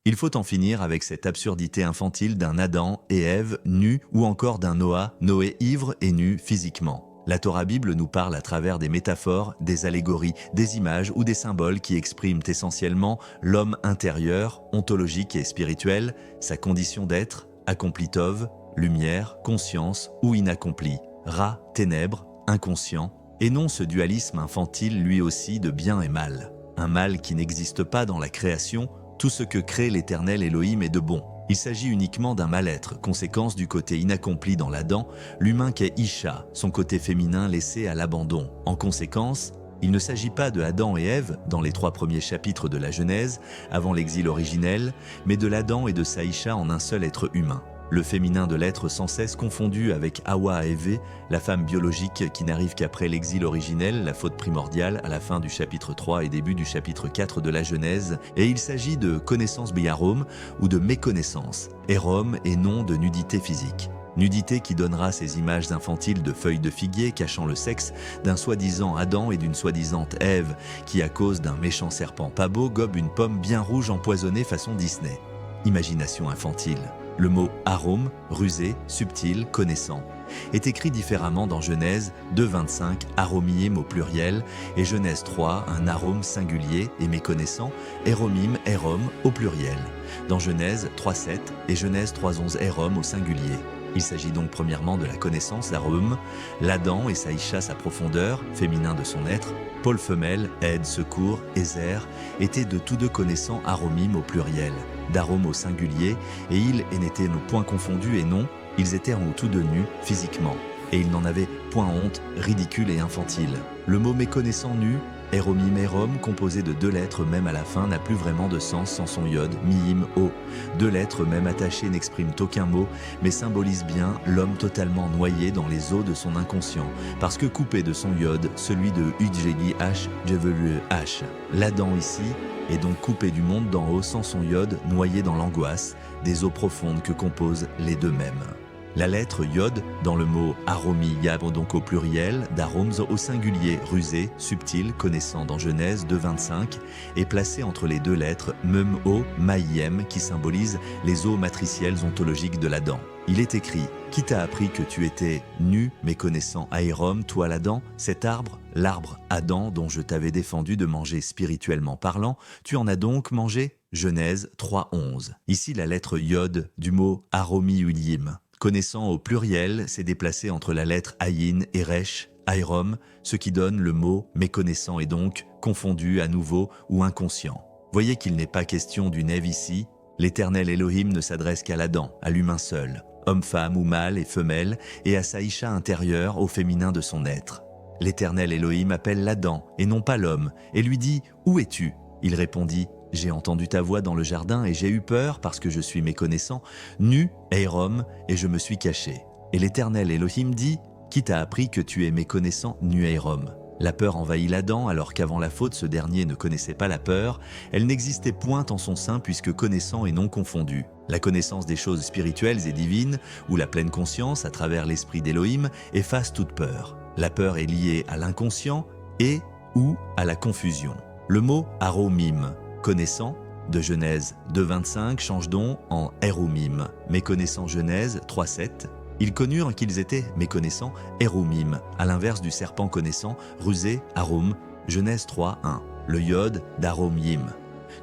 Il faut en finir avec cette absurdité infantile d'un Adam et Ève nus ou encore d'un Noé ivre et nu physiquement. La Torah Bible nous parle à travers des métaphores, des allégories, des images ou des symboles qui expriment essentiellement l'homme intérieur, ontologique et spirituel, sa condition d'être, accompli tov, lumière, conscience ou inaccompli, ra, ténèbres, inconscient, et non ce dualisme infantile lui aussi de bien et mal. Un mal qui n'existe pas dans la création, tout ce que crée l'Éternel Elohim est de bon. Il s'agit uniquement d'un mal-être, conséquence du côté inaccompli dans l'Adam, l'humain qu'est Isha, son côté féminin laissé à l'abandon. En conséquence, il ne s'agit pas de Adam et Ève, dans les 3 premiers chapitres de la Genèse, avant l'exil originel, mais de l'Adam et de sa Isha en un seul être humain. Le féminin de l'être sans cesse confondu avec Hawa et Ève, la femme biologique qui n'arrive qu'après l'exil originel, la faute primordiale à la fin du chapitre 3 et début du chapitre 4 de la Genèse, et il s'agit de connaissance biarom ou de méconnaissance, érom et non de nudité physique. Nudité qui donnera ces images infantiles de feuilles de figuier cachant le sexe d'un soi-disant Adam et d'une soi-disant Ève qui, à cause d'un méchant serpent pas beau, gobe une pomme bien rouge empoisonnée façon Disney. Imagination infantile. Le mot « arôme », rusé, subtil, connaissant, est écrit différemment dans Genèse 2,25, aromim au pluriel, et Genèse 3, un arôme singulier et méconnaissant, éromim, érom au pluriel, dans Genèse 3,7 et Genèse 3,11, érom au singulier. Il s'agit donc premièrement de la connaissance d'Arôme, l'Adam et sa Isha sa profondeur, féminin de son être, pôle femelle, aide, secours, Ézer, étaient de tous deux connaissants aromim au pluriel, d'Arôme au singulier, et ils n'étaient point confondus et non, ils étaient en tous deux nus, physiquement, et ils n'en avaient point honte, ridicule et infantile. Le mot méconnaissant nu, éromim érom, composé de 2 lettres même à la fin, n'a plus vraiment de sens sans son iode, miim, o. 2 lettres même attachées n'expriment aucun mot, mais symbolisent bien l'homme totalement noyé dans les eaux de son inconscient, parce que coupé de son iode, celui de Udjegi H, Jevelu H. L'Adam ici est donc coupé du monde d'en haut sans son iode, noyé dans l'angoisse, des eaux profondes que composent les deux mêmes. La lettre Yod, dans le mot aromi, yab donc au pluriel, d'aromes au singulier, rusé, subtil, connaissant dans Genèse 2,25, est placée entre les 2 lettres mem-o, maïem, qui symbolisent les eaux matricielles ontologiques de l'Adam. Il est écrit « Qui t'a appris que tu étais nu, méconnaissant Aérom, toi l'Adam, cet arbre, l'arbre Adam dont je t'avais défendu de manger spirituellement parlant, tu en as donc mangé ?» Genèse 3,11. Ici la lettre Yod du mot aromi ulim. Connaissant au pluriel, s'est déplacé entre la lettre Ayin et Resh, Aïrom, ce qui donne le mot méconnaissant et donc confondu à nouveau ou inconscient. Voyez qu'il n'est pas question d'une Ève ici, l'Éternel Elohim ne s'adresse qu'à l'Adam, à l'humain seul, homme-femme ou mâle et femelle, et à sa Isha intérieure, au féminin de son être. L'Éternel Elohim appelle l'Adam et non pas l'homme, et lui dit « Où es-tu » Il répondit « J'ai entendu ta voix dans le jardin et j'ai eu peur parce que je suis méconnaissant, nu, Eirom, et je me suis caché. » Et l'Éternel Elohim dit « Qui t'a appris que tu es méconnaissant, nu Eirom ?» La peur envahit l'Adam alors qu'avant la faute ce dernier ne connaissait pas la peur, elle n'existait point en son sein puisque connaissant et non confondu. La connaissance des choses spirituelles et divines, ou la pleine conscience à travers l'esprit d'Elohim, efface toute peur. La peur est liée à l'inconscient et ou à la confusion. Le mot « aromim », connaissant, de Genèse 2,25 change donc en Éromim. Méconnaissant Genèse 3,7, ils connurent qu'ils étaient méconnaissants Éromim, à l'inverse du serpent connaissant, rusé, Arom, Genèse 3,1. Le yod d'Aromim.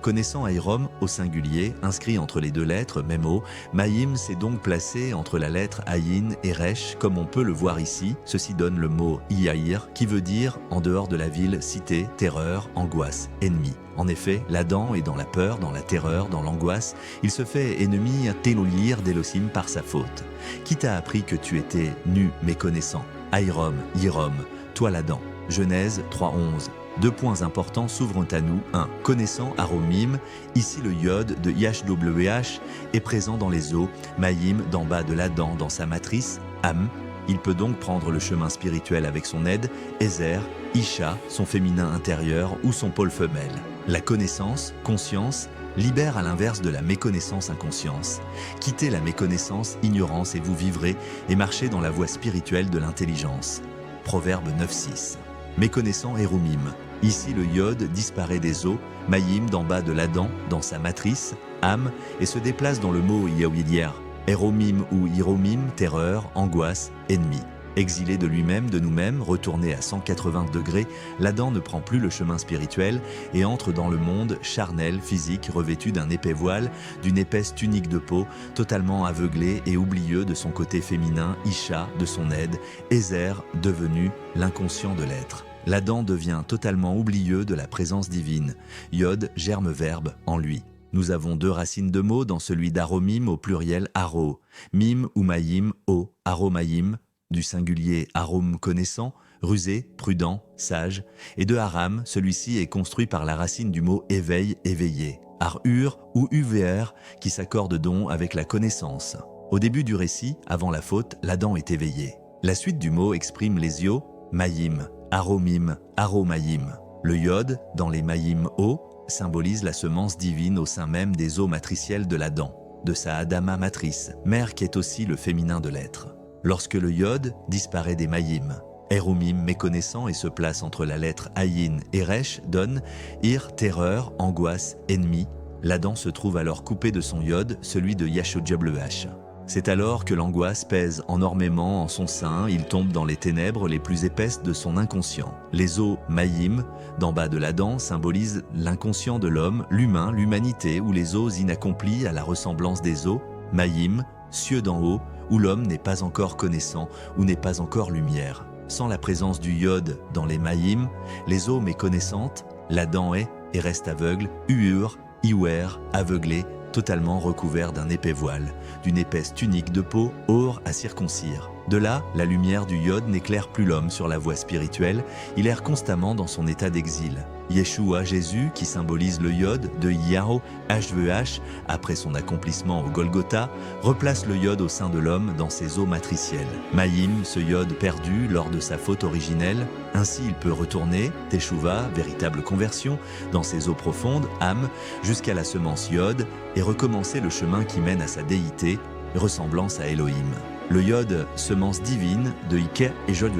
Connaissant Aïrom au singulier, inscrit entre les 2 lettres, même mot, Maïm s'est donc placé entre la lettre Ayin et Resh, comme on peut le voir ici. Ceci donne le mot Iyaïr, qui veut dire en dehors de la ville, cité, terreur, angoisse, ennemi. En effet, l'Adam est dans la peur, dans la terreur, dans l'angoisse. Il se fait ennemi Télolir d'Elohim par sa faute. Qui t'a appris que tu étais nu, méconnaissant? Aïrom, Yirom, toi l'Adam. Genèse 3,11. 2 points importants s'ouvrent à nous. 1. Connaissant Aromim, ici le Yod de YHWH est présent dans les eaux, Maïm d'en bas de l'Adam dans sa matrice, Am. Il peut donc prendre le chemin spirituel avec son aide, Ézer, Isha, son féminin intérieur ou son pôle femelle. La connaissance, conscience, libère à l'inverse de la méconnaissance inconscience. Quittez la méconnaissance, ignorance et vous vivrez et marchez dans la voie spirituelle de l'intelligence. Proverbe 9,6. Méconnaissant Éromim. Ici, le yod disparaît des os, mayim d'en bas de l'Adam, dans sa matrice, âme, et se déplace dans le mot yaouidier, éromim ou hiromim, terreur, angoisse, ennemi. Exilé de lui-même, de nous-mêmes, retourné à 180 degrés, l'Adam ne prend plus le chemin spirituel et entre dans le monde charnel, physique, revêtu d'un épais voile, d'une épaisse tunique de peau, totalement aveuglé et oublieux de son côté féminin, Isha, de son aide, Ézer, devenu l'inconscient de l'être. L'Adam devient totalement oublieux de la présence divine. Yod, germe verbe, en lui. Nous avons deux racines de mots dans celui d'aromim au pluriel aro. Mim ou maïm, o, aromaïm, du singulier arôme connaissant, rusé, prudent, sage, et de haram, celui-ci est construit par la racine du mot éveil, éveillé, ar-ur ou uvr, qui s'accorde donc avec la connaissance. Au début du récit, avant la faute, l'Adam est éveillé. La suite du mot exprime les yeux, maïm, aromim, aromaïm. Le yod, dans les maïm o, symbolise la semence divine au sein même des os matriciels de l'Adam, de sa Adama matrice, mère qui est aussi le féminin de l'être. Lorsque le yod disparaît des maïm, Erumim méconnaissant et se place entre la lettre ayin et resh donne ir, terreur, angoisse, ennemi. L'Adam se trouve alors coupé de son yod, celui de Yashojablehash. C'est alors que l'angoisse pèse énormément en son sein, il tombe dans les ténèbres les plus épaisses de son inconscient. Les os maïm, d'en bas de l'Adam, symbolisent l'inconscient de l'homme, l'humain, l'humanité, ou les os inaccomplis à la ressemblance des os, maïm, cieux d'en haut, où l'homme n'est pas encore connaissant ou n'est pas encore lumière. Sans la présence du yod dans les maïm, les os méconnaissantes, l'Adam est et reste aveugle, uur, iwer, aveuglé, totalement recouvert d'un épais voile, d'une épaisse tunique de peau, or à circoncire. De là, la lumière du yod n'éclaire plus l'homme sur la voie spirituelle, il erre constamment dans son état d'exil. Yeshua, Jésus, qui symbolise le yod de Yahoo, HVH, après son accomplissement au Golgotha, replace le yod au sein de l'homme dans ses os matriciels. Maïm, ce yod perdu lors de sa faute originelle, ainsi il peut retourner, Teshuva, véritable conversion, dans ses eaux profondes, âme, jusqu'à la semence yod, et recommencer le chemin qui mène à sa déité, ressemblance à Elohim. Le yod, semence divine de Ike et Jodh,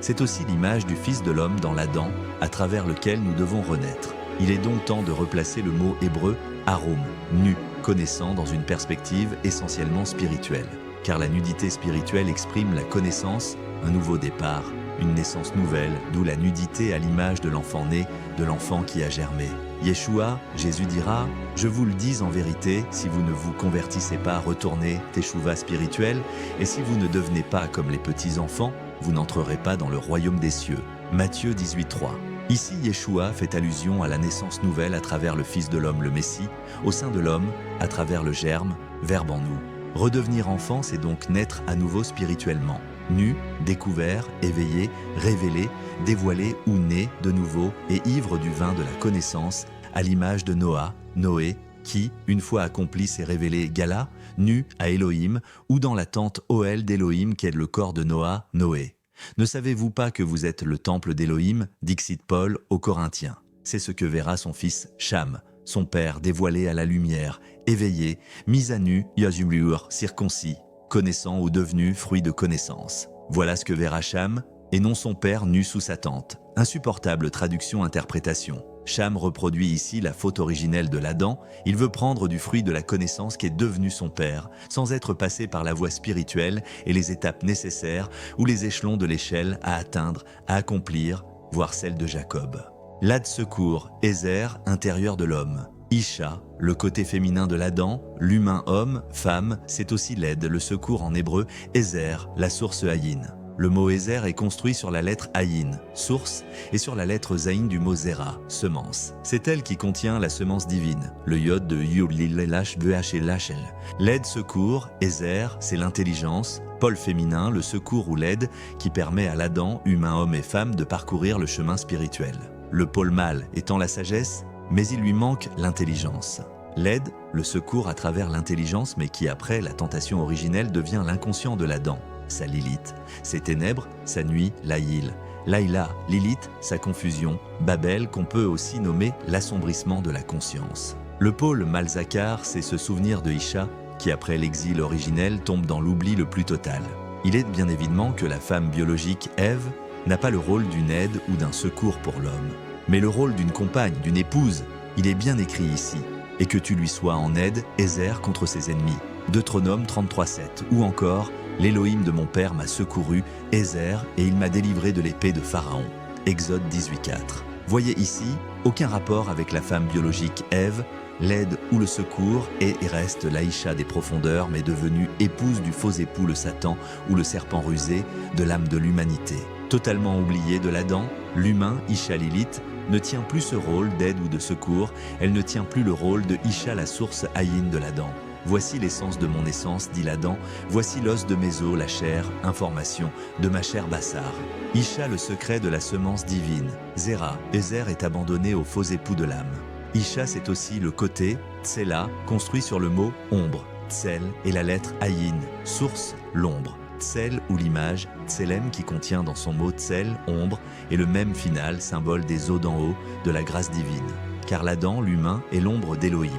c'est aussi l'image du Fils de l'homme dans l'Adam, à travers lequel nous devons renaître. Il est donc temps de replacer le mot hébreu arum, nu, connaissant dans une perspective essentiellement spirituelle. Car la nudité spirituelle exprime la connaissance, un nouveau départ, une naissance nouvelle, d'où la nudité à l'image de l'enfant né, de l'enfant qui a germé. Yeshua, Jésus dira « Je vous le dis en vérité, si vous ne vous convertissez pas, retournez, teshuva spirituel, et si vous ne devenez pas comme les petits-enfants, vous n'entrerez pas dans le royaume des cieux. » Matthieu 18,3. Ici, Yeshua fait allusion à la naissance nouvelle à travers le Fils de l'homme, le Messie, au sein de l'homme, à travers le germe, Verbe en nous. Redevenir enfant, c'est donc naître à nouveau spirituellement. Nu, découvert, éveillé, révélé, dévoilé ou né de nouveau et ivre du vin de la connaissance, à l'image de Noah, Noé, qui, une fois accompli, s'est révélé Gala, nu à Elohim, ou dans la tente Ohel d'Elohim qu'est le corps de Noah, Noé. Ne savez-vous pas que vous êtes le temple d'Elohim, dixit Paul aux Corinthiens. C'est ce que verra son fils Cham, son père dévoilé à la lumière, éveillé, mis à nu, Yazumlur, circoncis, connaissant ou devenu fruit de connaissance. Voilà ce que verra Cham, et non son père nu sous sa tente. Insupportable traduction-interprétation. Cham reproduit ici la faute originelle de l'Adam, il veut prendre du fruit de la connaissance qui est devenu son père, sans être passé par la voie spirituelle et les étapes nécessaires ou les échelons de l'échelle à atteindre, à accomplir, voire celle de Jacob. L'Ad secours, Ézer, intérieur de l'homme. Isha, le côté féminin de l'Adam, l'humain homme, femme, c'est aussi l'aide, le secours en hébreu, Ézer, la source Ayin. Le mot Ézer est construit sur la lettre Ayin, source, et sur la lettre Zayin du mot Zera, semence. C'est elle qui contient la semence divine, le yod de Yud Lil Lash Vh et Lachel. L'aide secours, Ézer, c'est l'intelligence, pôle féminin, le secours ou l'aide qui permet à l'Adam, humain homme et femme, de parcourir le chemin spirituel. Le pôle mâle étant la sagesse, mais il lui manque l'intelligence. L'aide, le secours à travers l'intelligence, mais qui après la tentation originelle devient l'inconscient de l'Adam. Sa Lilith, ses ténèbres, sa nuit, Laïl. Laïla, Lilith, sa confusion, Babel qu'on peut aussi nommer l'assombrissement de la conscience. Le pôle Malzakar, c'est ce souvenir de Isha qui après l'exil originel tombe dans l'oubli le plus total. Il est bien évidemment que la femme biologique Ève n'a pas le rôle d'une aide ou d'un secours pour l'homme. Mais le rôle d'une compagne, d'une épouse, il est bien écrit ici. Et que tu lui sois en aide, Ézer contre ses ennemis. Deutéronome 33:7. Ou encore, l'Élohim de mon père m'a secouru, Ézer, et il m'a délivré de l'épée de Pharaon. Exode 18:4. Voyez ici, aucun rapport avec la femme biologique Ève, l'aide ou le secours, et reste l'Aïcha des profondeurs, mais devenue épouse du faux époux le Satan ou le serpent rusé, de l'âme de l'humanité. Totalement oubliée de l'Adam, l'humain, Isha Lilith, ne tient plus ce rôle d'aide ou de secours, elle ne tient plus le rôle de Isha, la source Aïn de l'Adam. Voici l'essence de mon essence, dit l'Adam, voici l'os de mes os, la chair, information, de ma chair Bassar. Isha, le secret de la semence divine. Zéra, Ézer est abandonné au faux époux de l'âme. Isha, c'est aussi le côté, Tsela, construit sur le mot ombre. Tsel et la lettre Aïn, source, l'ombre. Tsel ou l'image, Tselem qui contient dans son mot Tsel, ombre, et le même final, symbole des eaux d'en haut, de la grâce divine. Car l'Adam, l'humain, est l'ombre d'Élohim.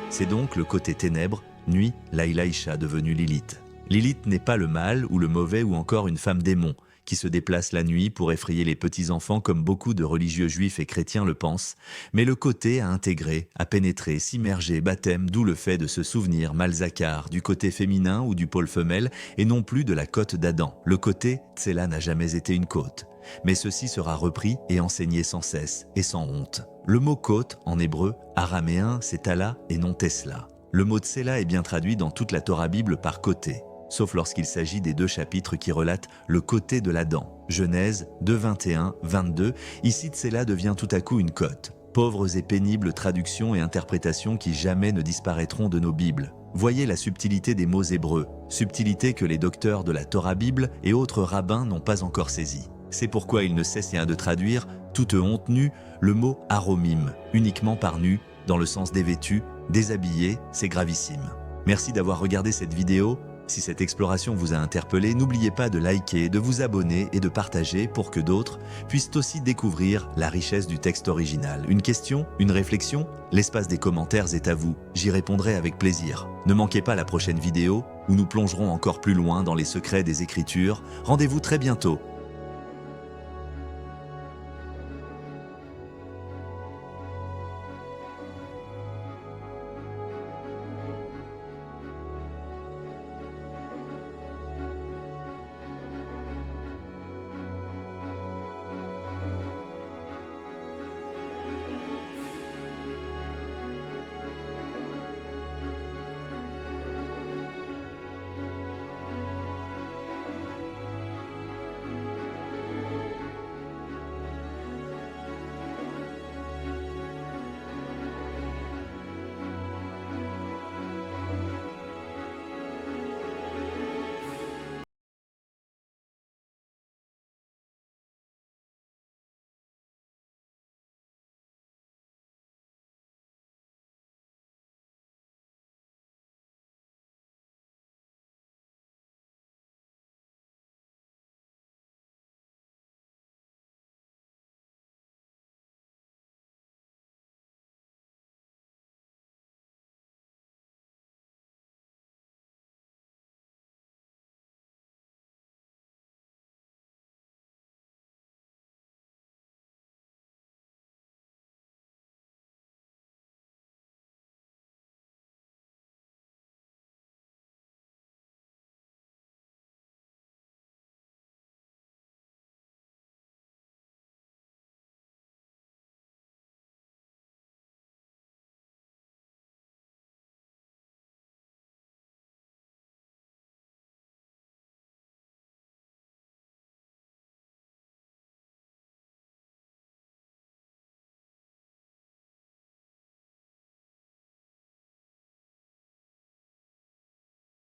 C'est donc le côté ténèbres, nuit, l'Aïlaïcha devenue Lilith. Lilith n'est pas le mal ou le mauvais ou encore une femme démon qui se déplace la nuit pour effrayer les petits-enfants comme beaucoup de religieux juifs et chrétiens le pensent, mais le côté à intégrer, à pénétrer, s'immerger, baptême, d'où le fait de se souvenir Malzakar du côté féminin ou du pôle femelle et non plus de la côte d'Adam. Le côté, Tsela n'a jamais été une côte. Mais ceci sera repris et enseigné sans cesse et sans honte. Le mot côte, en hébreu, araméen, c'est Tala et non Tesla. Le mot Tsela est bien traduit dans toute la Torah Bible par côté, sauf lorsqu'il s'agit des 2 chapitres qui relatent le côté de l'Adam. Genèse 2, 21, 22, ici Tsela devient tout à coup une côte. Pauvres et pénibles traductions et interprétations qui jamais ne disparaîtront de nos Bibles. Voyez la subtilité des mots hébreux, subtilité que les docteurs de la Torah Bible et autres rabbins n'ont pas encore saisie. C'est pourquoi il ne cesse de traduire, toute honte nue, le mot aromim, uniquement par nu, dans le sens dévêtu, déshabillé, c'est gravissime. Merci d'avoir regardé cette vidéo. Si cette exploration vous a interpellé, n'oubliez pas de liker, de vous abonner et de partager pour que d'autres puissent aussi découvrir la richesse du texte original. Une question, une réflexion? L'espace des commentaires est à vous, j'y répondrai avec plaisir. Ne manquez pas la prochaine vidéo où nous plongerons encore plus loin dans les secrets des Écritures. Rendez-vous très bientôt